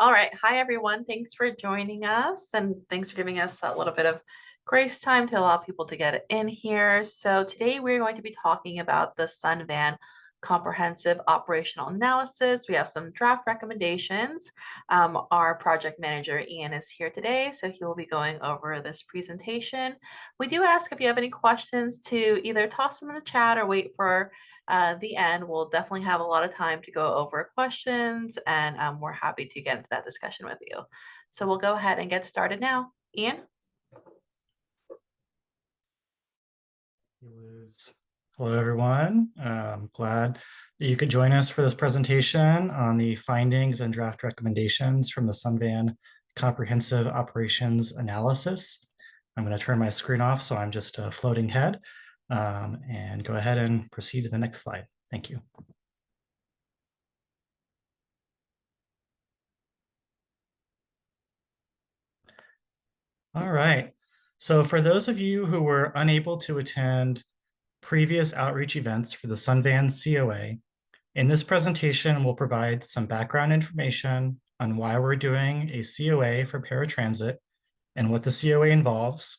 All right. Hi, everyone. Thanks for joining us and thanks for giving us a little bit of grace time to allow people to get in here. So today we're going to be talking about the Sun Van comprehensive operational analysis. We have some draft recommendations. Our project manager, Ian, is here today, so he will be going over this presentation. We do ask if you have any questions to either toss them in the chat or wait for the end. We'll definitely have a lot of time to go over questions, and we're happy to get into that discussion with you. So we'll go ahead and get started now. Ian? Hello, everyone. I'm glad that you could join us for this presentation on the findings and draft recommendations from the Sun Van Comprehensive Operations Analysis. I'm going to turn my screen off so I'm just a floating head and go ahead and proceed to the next slide. Thank you. All right. So for those of you who were unable to attend previous outreach events for the Sun Van COA, in this presentation, we'll provide some background information on why we're doing a COA for paratransit and what the COA involves.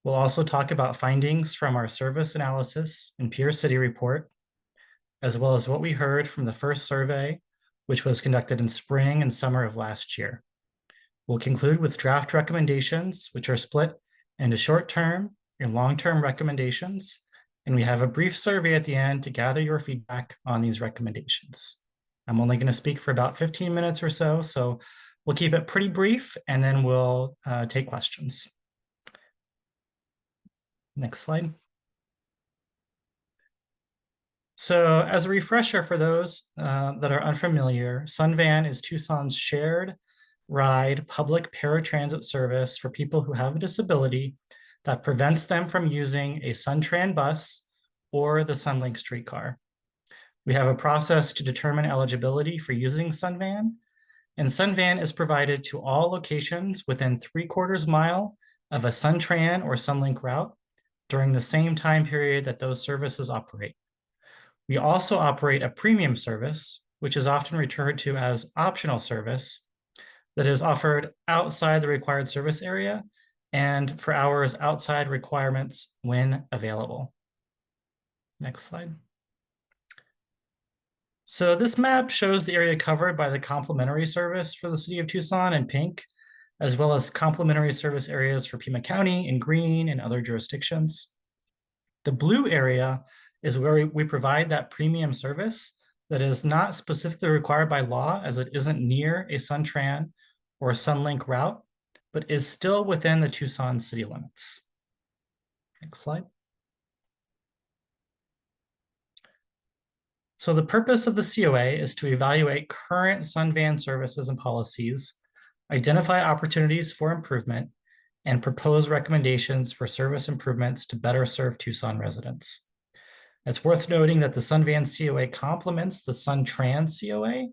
We'll also talk about findings from our service analysis and peer city report, as well as what we heard from the first survey, which was conducted in spring and summer of last year. We'll conclude with draft recommendations, which are split into short-term and long-term recommendations. And we have a brief survey at the end to gather your feedback on these recommendations. I'm only going to speak for about 15 minutes or so, so we'll keep it pretty brief and then we'll take questions. Next slide. So as a refresher for those that are unfamiliar, Sun Van is Tucson's shared ride public paratransit service for people who have a disability that prevents them from using a Sun Tran bus or the Sunlink streetcar. We have a process to determine eligibility for using Sun Van, and Sun Van is provided to all locations within 3/4 mile of a Sun Tran or Sunlink route during the same time period that those services operate. We also operate a premium service, which is often referred to as optional service, that is offered outside the required service area and for hours outside requirements when available. Next slide. So this map shows the area covered by the complementary service for the city of Tucson in pink, as well as complementary service areas for Pima County in green and other jurisdictions. The blue area is where we provide that premium service that is not specifically required by law, as it isn't near a Sun Tran or Sunlink route, but is still within the Tucson city limits. Next slide. So the purpose of the COA is to evaluate current Sun Van services and policies, identify opportunities for improvement, and propose recommendations for service improvements to better serve Tucson residents. It's worth noting that the Sun Van COA complements the Sun Tran COA,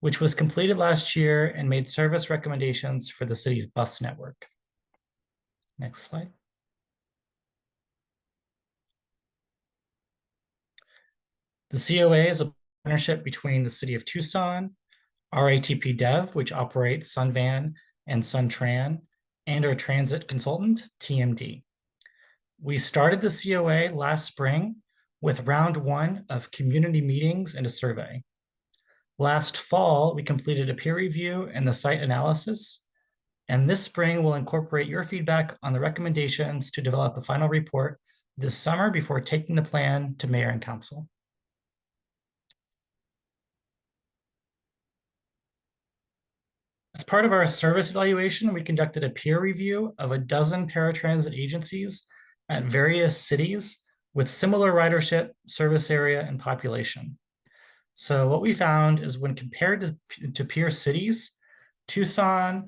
which was completed last year and made service recommendations for the city's bus network. Next slide. The COA is a partnership between the city of Tucson, RATP Dev, which operates Sun Van and Sun Tran, and our transit consultant, TMD. We started the COA last spring with round 1 of community meetings and a survey. Last fall, we completed a peer review and the site analysis, and this spring we'll incorporate your feedback on the recommendations to develop a final report this summer before taking the plan to mayor and council. As part of our service evaluation, we conducted a peer review of a dozen paratransit agencies at various cities with similar ridership, service area, and population. So what we found is when compared to peer cities, Tucson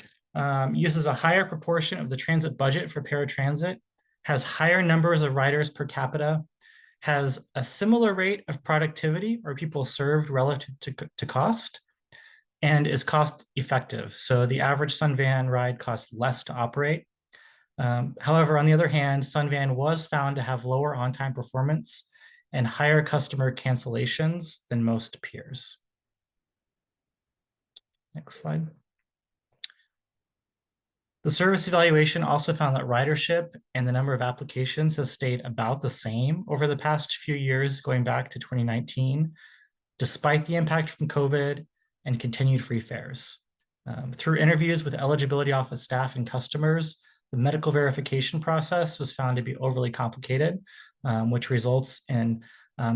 uses a higher proportion of the transit budget for paratransit, has higher numbers of riders per capita, has a similar rate of productivity or people served relative to cost, and is cost effective. So the average Sun Van ride costs less to operate. However, on the other hand, Sun Van was found to have lower on-time performance and higher customer cancellations than most peers. Next slide. The service evaluation also found that ridership and the number of applications has stayed about the same over the past few years, going back to 2019, despite the impact from COVID and continued free fares. Through interviews with eligibility office staff and customers, the medical verification process was found to be overly complicated, which results in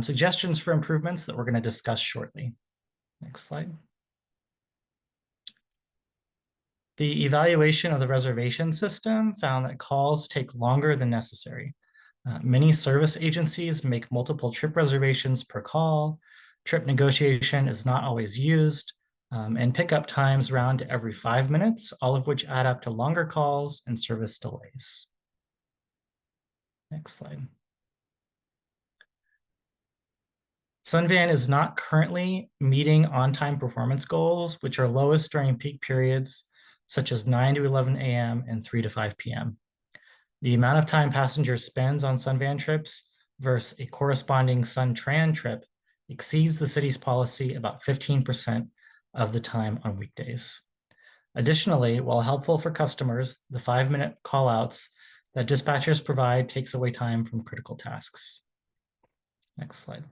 suggestions for improvements that we're going to discuss shortly. Next slide. The evaluation of the reservation system found that calls take longer than necessary. Many service agencies make multiple trip reservations per call. Trip negotiation is not always used, and pickup times round to every 5 minutes, all of which add up to longer calls and service delays. Next slide. Sun Van is not currently meeting on-time performance goals, which are lowest during peak periods, such as 9 to 11 a.m. and 3 to 5 p.m. The amount of time passengers spends on Sun Van trips versus a corresponding Sun Tran trip exceeds the city's policy about 15% of the time on weekdays. Additionally, while helpful for customers, the 5-minute callouts that dispatchers provide takes away time from critical tasks. Next slide.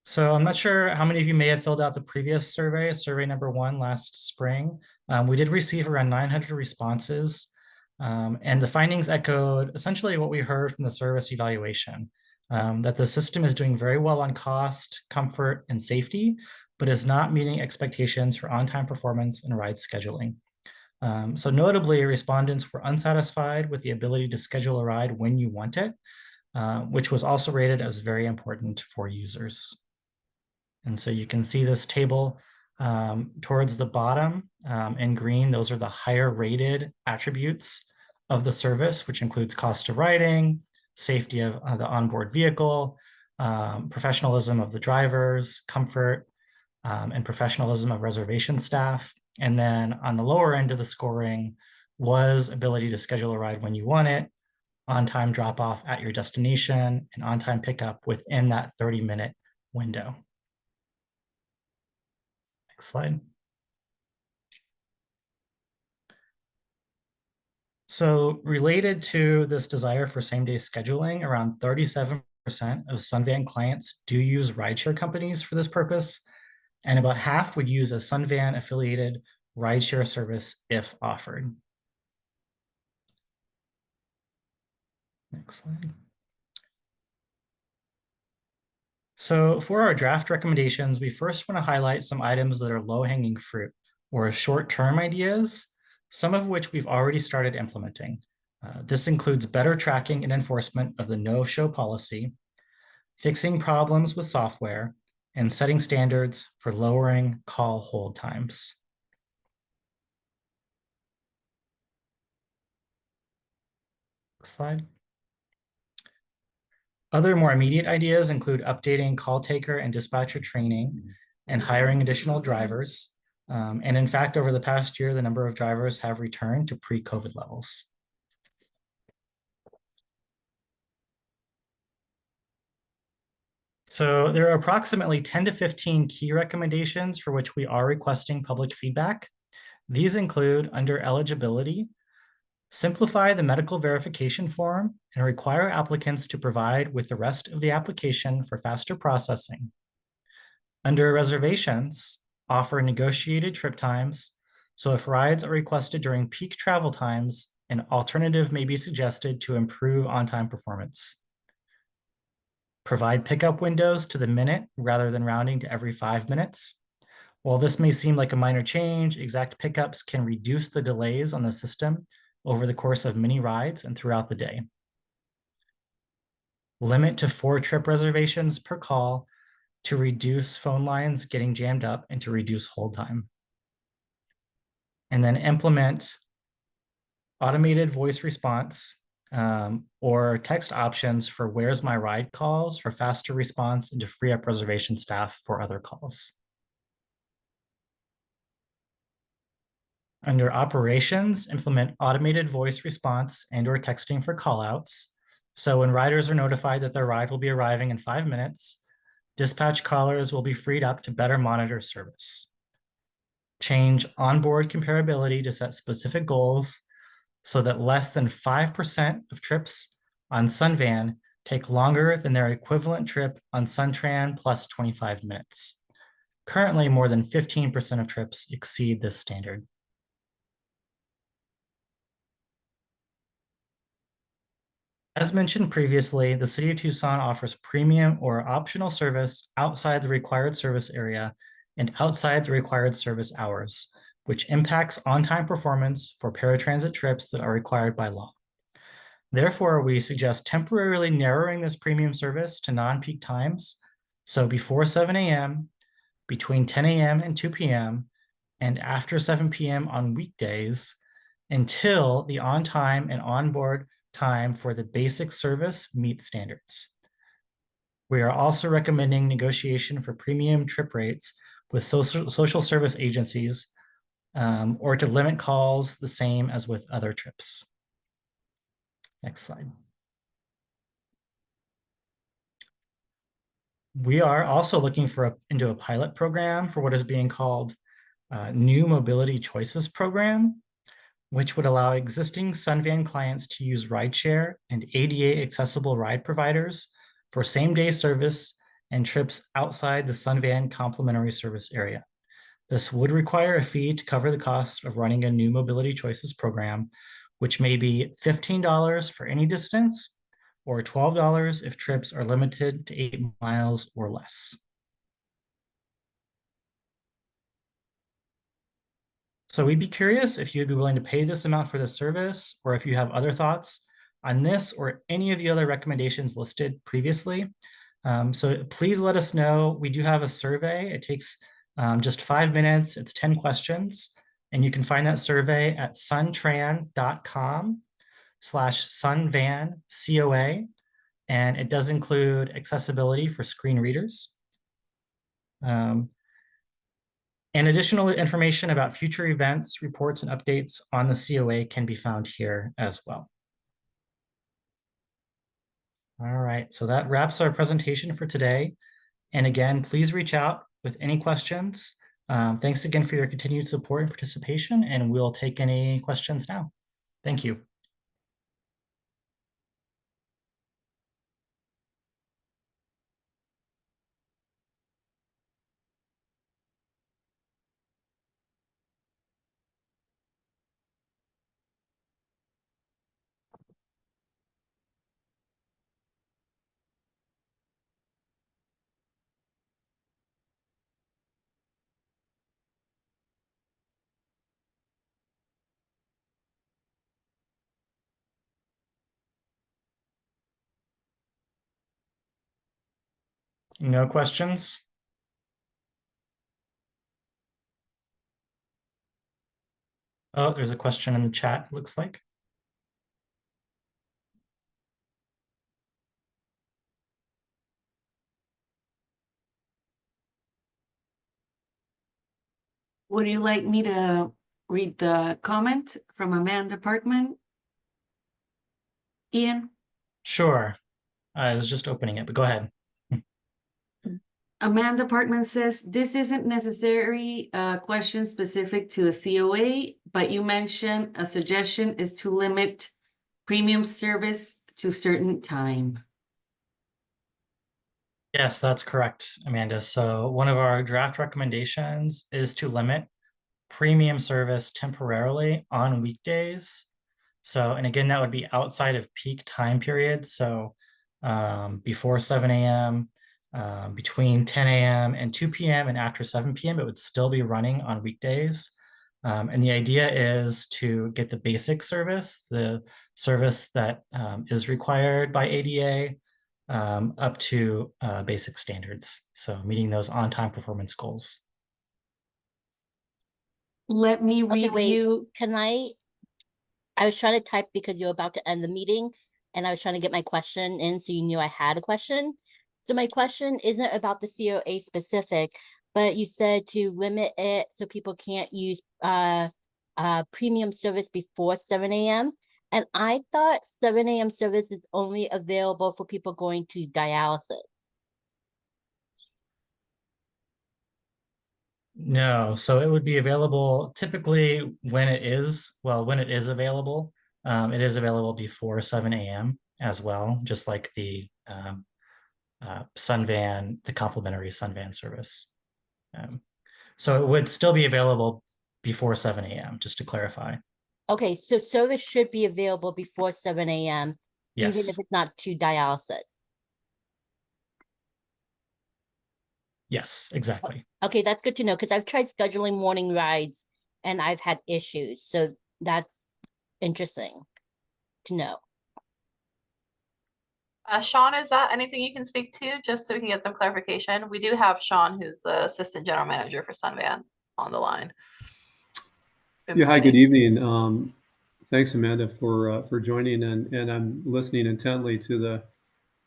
So I'm not sure how many of you may have filled out the previous survey, survey number 1 last spring. We did receive around 900 responses, and the findings echoed essentially what we heard from the service evaluation, that the system is doing very well on cost, comfort, and safety, but is not meeting expectations for on-time performance and ride scheduling. So notably, respondents were unsatisfied with the ability to schedule a ride when you want it, which was also rated as very important for users. And so you can see this table towards the bottom in green. Those are the higher rated attributes of the service, which includes cost of riding, safety of the onboard vehicle, professionalism of the drivers, comfort, and professionalism of reservation staff. And then on the lower end of the scoring was ability to schedule a ride when you want it, on-time drop-off at your destination, and on-time pickup within that 30-minute window. Next slide. So related to this desire for same-day scheduling, around 37% of Sun Van clients do use rideshare companies for this purpose, and about half would use a Sun Van affiliated rideshare service if offered. Next slide. So for our draft recommendations, we first want to highlight some items that are low-hanging fruit or short-term ideas, some of which we've already started implementing. This includes better tracking and enforcement of the no-show policy, fixing problems with software, and setting standards for lowering call hold times. Next slide. Other more immediate ideas include updating call taker and dispatcher training and hiring additional drivers. And in fact, over the past year, the number of drivers have returned to pre-COVID levels. So there are approximately 10 to 15 key recommendations for which we are requesting public feedback. These include, under eligibility, simplify the medical verification form and require applicants to provide with the rest of the application for faster processing. Under reservations, offer negotiated trip times, so if rides are requested during peak travel times, an alternative may be suggested to improve on-time performance. Provide pickup windows to the minute rather than rounding to every 5 minutes. While this may seem like a minor change, exact pickups can reduce the delays on the system over the course of many rides and throughout the day. Limit to 4 trip reservations per call to reduce phone lines getting jammed up and to reduce hold time. And then implement automated voice response or text options for where's my ride calls for faster response and to free up reservation staff for other calls. Under operations, implement automated voice response and or texting for callouts. So when riders are notified that their ride will be arriving in 5 minutes, Dispatch callers will be freed up to better monitor service. Change onboard comparability to set specific goals so that less than 5% of trips on Sun Van take longer than their equivalent trip on Sun Tran plus 25 minutes. Currently, more than 15% of trips exceed this standard. As mentioned previously, the City of Tucson offers premium or optional service outside the required service area and outside the required service hours, which impacts on-time performance for paratransit trips that are required by law. Therefore, we suggest temporarily narrowing this premium service to non-peak times, so before 7 a.m., between 10 a.m. and 2 p.m., and after 7 p.m. on weekdays, until the on-time and onboard time for the basic service meet standards. We are also recommending negotiation for premium trip rates with social service agencies or to limit calls the same as with other trips. Next slide. We are also looking into a pilot program for what is being called New Mobility Choices Program, which would allow existing Sun Van clients to use rideshare and ADA accessible ride providers for same-day service and trips outside the Sun Van complimentary service area. This would require a fee to cover the cost of running a New Mobility Choices program, which may be $15 for any distance or $12 if trips are limited to 8 miles or less. So we'd be curious if you'd be willing to pay this amount for this service, or if you have other thoughts on this or any of the other recommendations listed previously. So please let us know. We do have a survey. It takes just 5 minutes. It's 10 questions. And you can find that survey at suntran.com/sunvancoa. And it does include accessibility for screen readers. And additional information about future events, reports, and updates on the COA can be found here as well. All right, so that wraps our presentation for today. And again, please reach out with any questions. Thanks again for your continued support and participation, and we'll take any questions now. Thank you. No questions? Oh, there's a question in the chat, looks like. Would you like me to read the comment from Amanda Parkman? Ian? Sure. I was just opening it, but go ahead. Amanda Parkman says, this isn't necessary question specific to a COA, but you mentioned a suggestion is to limit premium service to certain time. Yes, that's correct, Amanda. So one of our draft recommendations is to limit premium service temporarily on weekdays. So, and again, that would be outside of peak time periods. So before 7 a.m., between 10 a.m. and 2 p.m. and after 7 p.m., it would still be running on weekdays. And the idea is to get the basic service, the service that is required by ADA, up to basic standards. So meeting those on-time performance goals. Let me Okay, wait, review. can I was trying to type because you're about to end the meeting and I was trying to get my question in so you knew I had a question. So my question isn't about the COA specific, but you said to limit it so people can't use premium service before 7 a.m. And I thought 7 a.m. service is only available for people going to dialysis. No, so it would be available typically when it is, when it is available. It is available before 7 a.m. as well, just like the Sun Van, the complimentary Sun Van service. So it would still be available before 7 a.m., just to clarify. Okay, so service should be available before 7 a.m., even if Yes, it's not to dialysis. yes, exactly. Okay, that's good to know because I've tried scheduling morning rides and I've had issues. So that's interesting to know. Sean, is that anything you can speak to, just so we can get some clarification? We do have Sean, who's the Assistant General Manager for Sun Van, on the line. Yeah, hi, good evening. Thanks, Amanda, for joining, and I'm listening intently to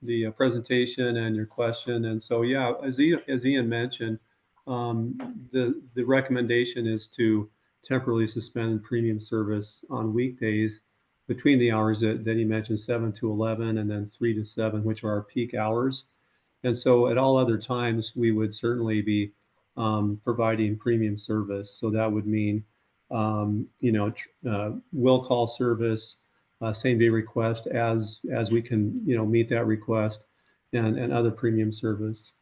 the presentation and your question. And so, yeah, as Ian mentioned, the recommendation is to temporarily suspend premium service on weekdays between the hours that he mentioned, 7 to 11, and then 3 to 7, which are our peak hours. And so at all other times, we would certainly be providing premium service. So that would mean, will call service, same day request as we can, meet that request, and other premium service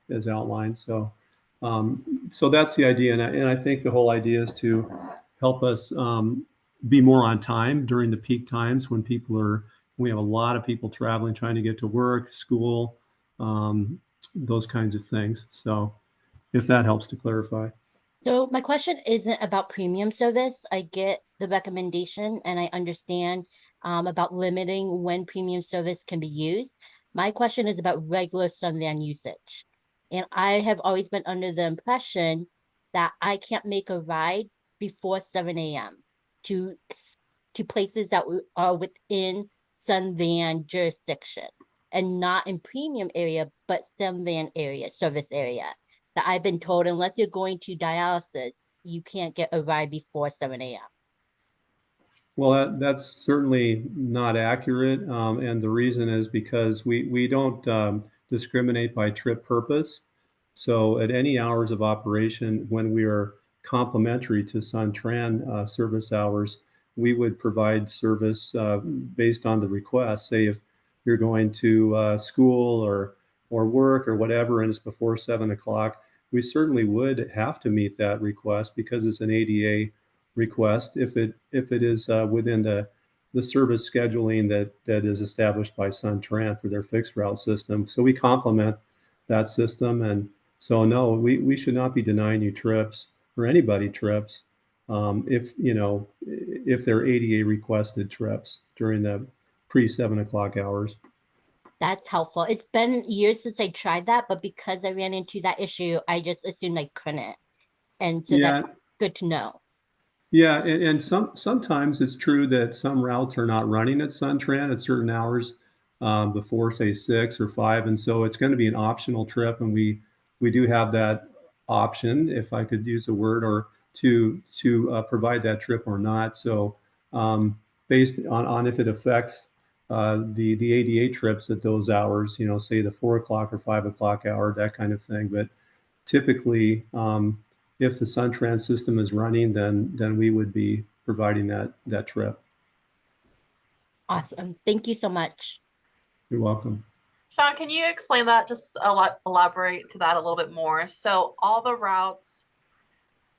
as outlined. So, so that's the idea. And I think the whole idea is to help us be more on time during the peak times when we have a lot of people traveling, trying to get to work, school, those kinds of things. So if that helps to clarify. So my question isn't about premium service. I get the recommendation and I understand about limiting when premium service can be used. My question is about regular Sun Van usage. And I have always been under the impression that I can't make a ride before 7 a.m. to places that are within Sun Van jurisdiction and not in premium area, but Sun Van area, service area. That I've been told, unless you're going to dialysis, you can't get a ride before 7 a.m. Well, that's certainly not accurate. And the reason is because we don't discriminate by trip purpose. So at any hours of operation, when we are complementary to Sun Tran service hours, we would provide service based on the request. Say if you're going to school or work or whatever, and it's before 7 o'clock, we certainly would have to meet that request because it's an ADA request if it is within the service scheduling that is established by Sun Tran for their fixed route system. So we complement that system, and so no, we should not be denying you trips or anybody trips if they're ADA requested trips during the pre 7 o'clock hours. That's helpful. It's been years since I tried that, but because I ran into that issue, I just assumed I couldn't. And so Yeah. that's good to know. Yeah, and sometimes it's true that some routes are not running at Suntran at certain hours before, say, 6 or 5, and so it's going to be an optional trip, and we do have that option, if I could use a word, or to provide that trip or not. So based on if it affects the ADA trips at those hours, say the 4 o'clock or 5 o'clock hour, that kind of thing, but typically. If the SunTrans system is running, then we would be providing that trip. Awesome. Thank you so much. You're welcome. Sean, can you explain that, just elaborate to that a little bit more? So all the routes,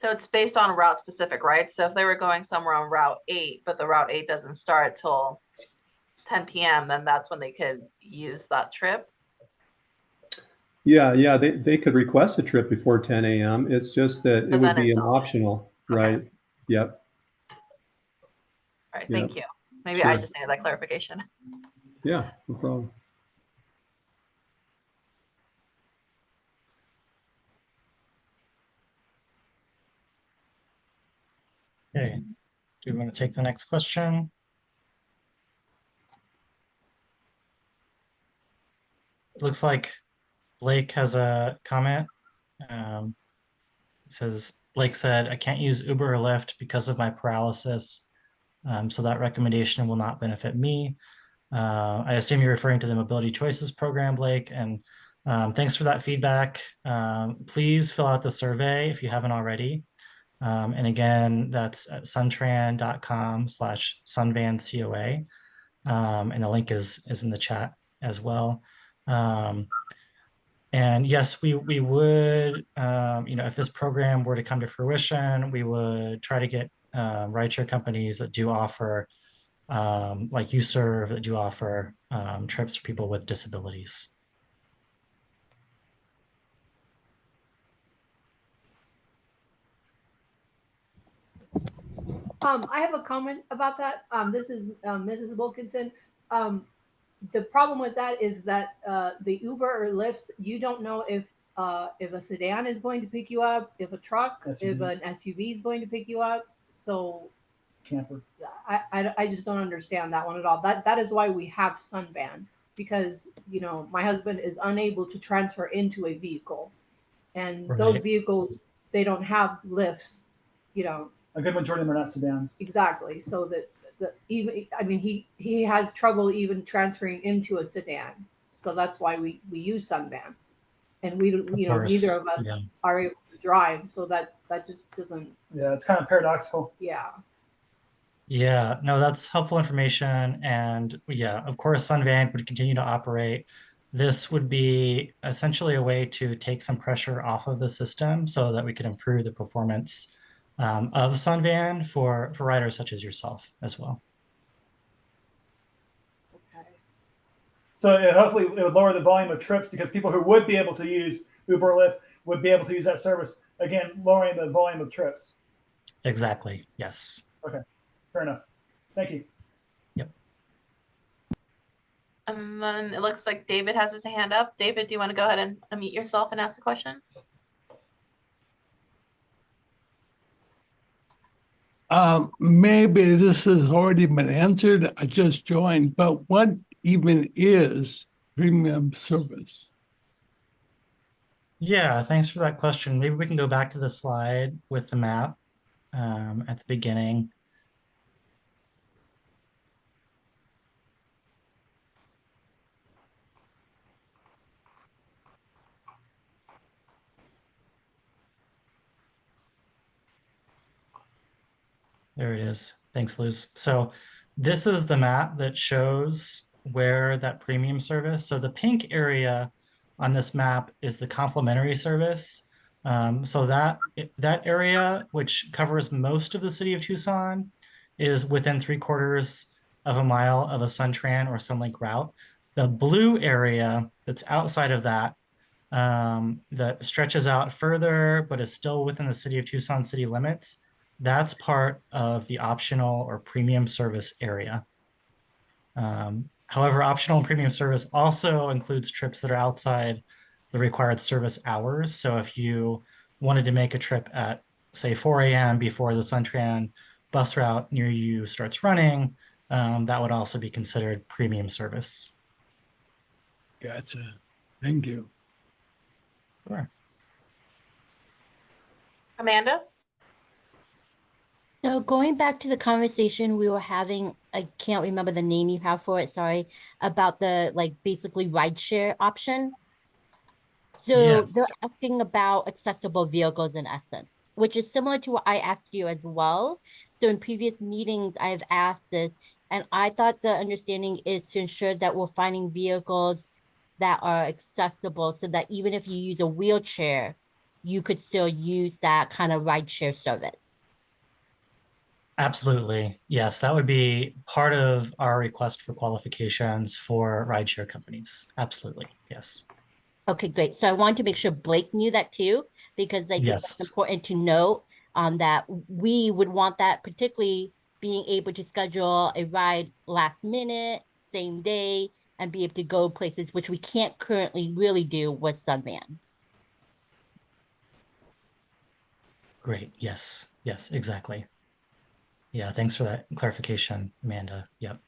so it's based on route specific, right? So if they were going somewhere on Route 8, but the Route 8 doesn't start till 10 p.m., then that's when they could use that trip? Yeah, they could request a trip before 10 a.m. It's just that it would be an optional, right? Okay. Yep. All right, Yep. thank you. Maybe Sure. I just needed that clarification. Yeah, no problem. Okay, do you want to take the next question? It looks like Blake has a comment. It says, Blake said, I can't use Uber or Lyft because of my paralysis. So that recommendation will not benefit me. I assume you're referring to the Mobility Choices program, Blake, and Thanks for that feedback. Please fill out the survey if you haven't already. And again, that's at suntran.com/sunvancoa. And the link is in the chat as well. And yes, we would, if this program were to come to fruition, we would try to get rideshare companies that do offer, like UServe, that do offer trips for people with disabilities. I have a comment about that. This is Mrs. Wilkinson. The problem with that is that the Uber or Lyfts, you don't know if a sedan is going to pick you up, if a truck, if an SUV is going to pick you up. So Camper. I just don't understand that one at all. That is why we have Sun Van, because my husband is unable to transfer into a vehicle, and those Right. vehicles, they don't have lifts. A good majority of them are not sedans. Exactly. So that he has trouble even transferring into a sedan. So that's why we use Sun Van, and we Of neither course. of us Yeah. are able to drive. So that just doesn't. Yeah, it's kind of paradoxical. Yeah. Yeah, no, that's helpful information. And yeah, of course, Sun Van would continue to operate. This would be essentially a way to take some pressure off of the system so that we could improve the performance of Sun Van for riders such as yourself as well. Okay. So hopefully it would lower the volume of trips because people who would be able to use Uber or Lyft would be able to use that service. Again, lowering the volume of trips. Exactly. Yes. Okay, fair enough. Thank you. Yep. And then it looks like David has his hand up. David, do you want to go ahead and unmute yourself and ask the question? Maybe this has already been answered. I just joined, but what even is premium service? Yeah, thanks for that question. Maybe we can go back to the slide with the map at the beginning. There it is. Thanks, Luz. So this is the map that shows where that premium service. So the pink area on this map is the complimentary service. So that area, which covers most of the city of Tucson, is within 3/4 of a mile of a SunTran or Sunlink route. The blue area that's outside of that, that stretches out further, but is still within the city of Tucson city limits, that's part of the optional or premium service area. However, optional and premium service also includes trips that are outside the required service hours. So if you wanted to make a trip at, say, 4 a.m. before the SunTran bus route near you starts running, that would also be considered premium service. Gotcha. Thank you. Sure. Amanda? So going back to the conversation we were having, I can't remember the name you have for it, sorry, about the basically rideshare option. So they're Yes. asking about accessible vehicles in essence, which is similar to what I asked you as well. So in previous meetings, I've asked this, and I thought the understanding is to ensure that we're finding vehicles that are accessible so that even if you use a wheelchair, you could still use that kind of rideshare service. Absolutely. Yes, that would be part of our request for qualifications for rideshare companies. Absolutely. Yes. Okay, great. So I wanted to make sure Blake knew that too, because I think that's Yes. important to note that we would want that, particularly being able to schedule a ride last minute, same day, and be able to go places which we can't currently really do with Sun Van. Great. Yes. Yes, exactly. Yeah, thanks for that clarification, Amanda. Yep.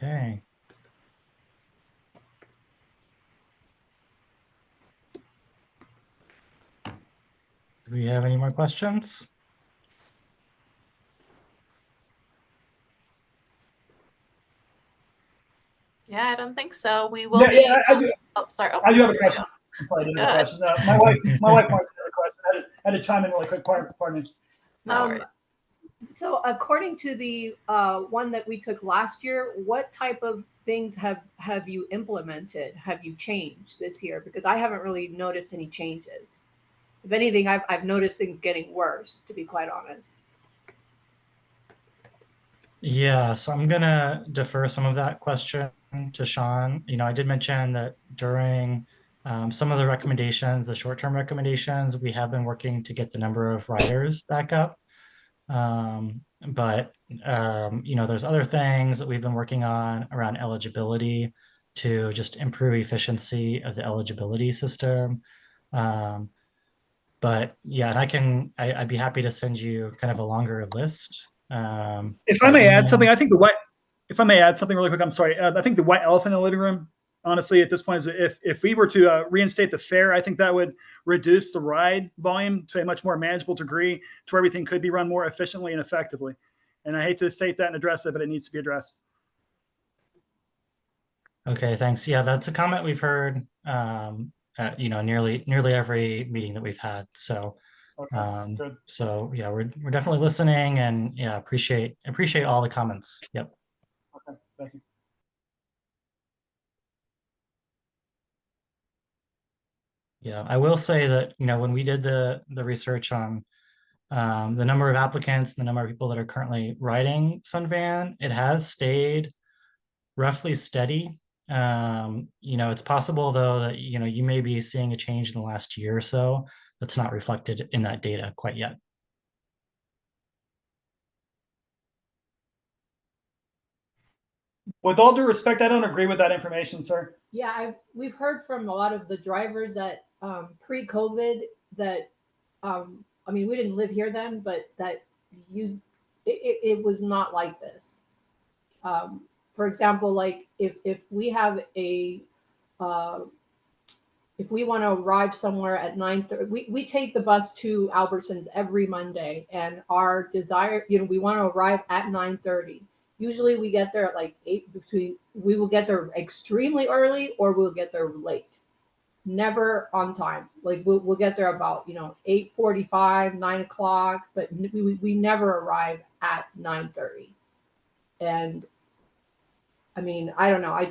Okay. Do we have any more questions? Yeah, I don't think so. We will Yeah, be. yeah, I do. Oh, sorry. Oh, I do have a there you question. go. I'm sorry, I did Go have a ahead. question. My wife wants to have a question. I had to chime in really quick. Pardon me. No worries. So according to the one that we took last year, what type of things have you implemented? Have you changed this year? Because I haven't really noticed any changes. If anything, I've noticed things getting worse, to be quite honest. Yeah, so I'm gonna defer some of that question to Sean. I did mention that during some of the recommendations, the short-term recommendations, we have been working to get the number of riders back up. But there's other things that we've been working on around eligibility to just improve efficiency of the eligibility system. But yeah, and I'd be happy to send you kind of a longer list. If I may add something, I think if I may add something really quick, I'm sorry. I think the white elephant in the living room, honestly, at this point, is if we were to reinstate the fare, I think that would reduce the ride volume to a much more manageable degree, to where everything could be run more efficiently and effectively. And I hate to state that and address it, but it needs to be addressed. Okay, thanks. Yeah, that's a comment we've heard at nearly every meeting that we've had. So Good. so yeah, we're definitely listening, and yeah, appreciate all the comments. Yep. Okay, thank you. Yeah, I will say that when we did the research on the number of applicants, the number of people that are currently riding Sun Van, it has stayed roughly steady. It's possible though that you may be seeing a change in the last year or so that's not reflected in that data quite yet. With all due respect, I don't agree with that information, sir. Yeah, we've heard from a lot of the drivers that pre-COVID that I mean, we didn't live here then, but that it was not like this. For example, like if we have a if we want to arrive somewhere at 9:30, we take the bus to Albertsons every Monday, and our desire, we want to arrive at 9:30. Usually we get there at like 8 we will get there extremely early or we'll get there late. Never on time. Like we'll get there about 8:45, 9 o'clock, but we never arrive at 9:30. And I mean, I don't know. I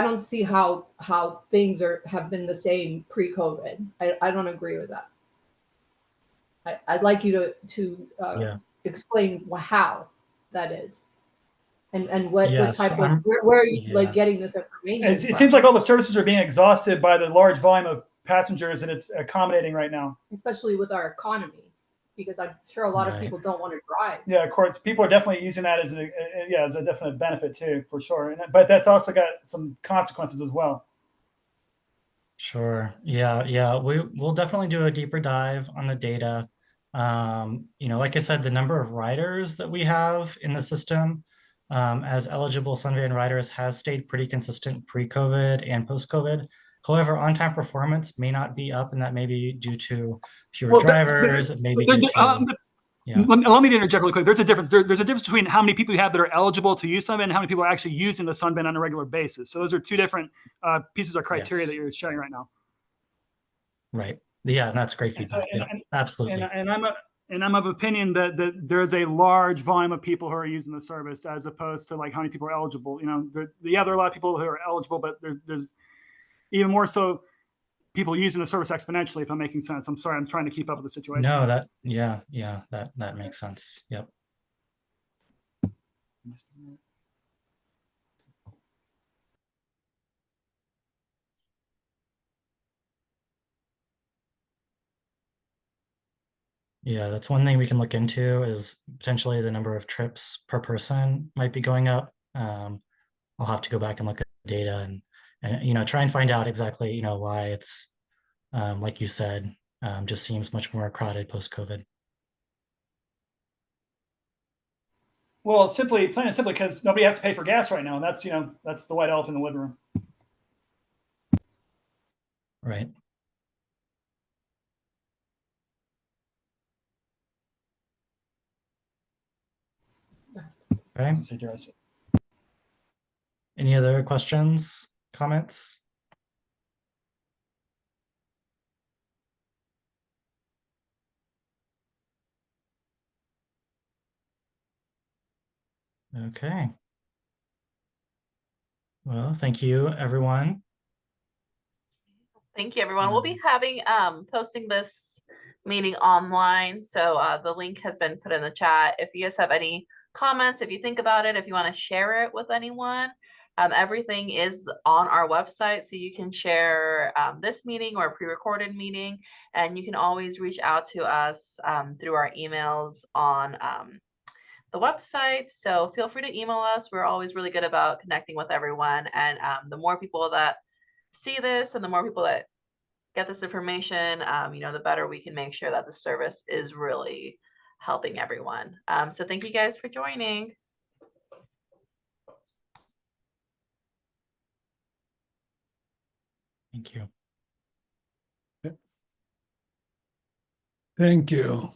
don't see how things have been the same pre-COVID. I don't agree with that. I'd like you to explain how that is, and what type of where are you like getting this information? It seems like all the services are being exhausted by the large volume of passengers that it's accommodating right now, especially with our economy. Because I'm sure a lot of people don't want to drive. Yeah, of course, people are definitely using that as a definite benefit too, for sure. But that's also got some consequences as well. Sure. Yeah. We'll definitely do a deeper dive on the data. Like I said, the number of riders that we have in the system as eligible Sun Van riders has stayed pretty consistent pre-COVID and post-COVID. However, on-time performance may not be up, and that may be due to fewer drivers. It may be due to Allow me to interject really quick. There's a difference. There's a difference between how many people you have that are eligible to use Sun Van and how many people are actually using the Sun Van on a regular basis. So those are two different pieces of criteria that you're showing right now. Right. Yeah, and that's great feedback. Absolutely. And I'm of opinion that there's a large volume of people who are using the service as opposed to like how many people are eligible. There are a lot of people who are eligible, but there's even more so people using the service exponentially, if I'm making sense. I'm sorry, I'm trying to keep up with the situation. No, that makes sense. Yep. Yeah, that's one thing we can look into is potentially the number of trips per person might be going up. I'll have to go back and look at the data and try and find out exactly why it's like you said, just seems much more crowded post-COVID. Well, plain and simply, because nobody has to pay for gas right now, and that's that's the white elephant in the living room. Right. Okay. Any other questions, comments? Okay. Well, thank you, everyone. Thank you, everyone. We'll be having posting this meeting online. So the link has been put in the chat. If you guys have any comments, if you think about it, if you want to share it with anyone, everything is on our website. So you can share this meeting or a pre-recorded meeting, and you can always reach out to us through our emails on the website. So feel free to email us. We're always really good about connecting with everyone. And the more people that see this and the more people that get this information, the better we can make sure that the service is really helping everyone. So thank you guys for joining. Thank you. Thank you.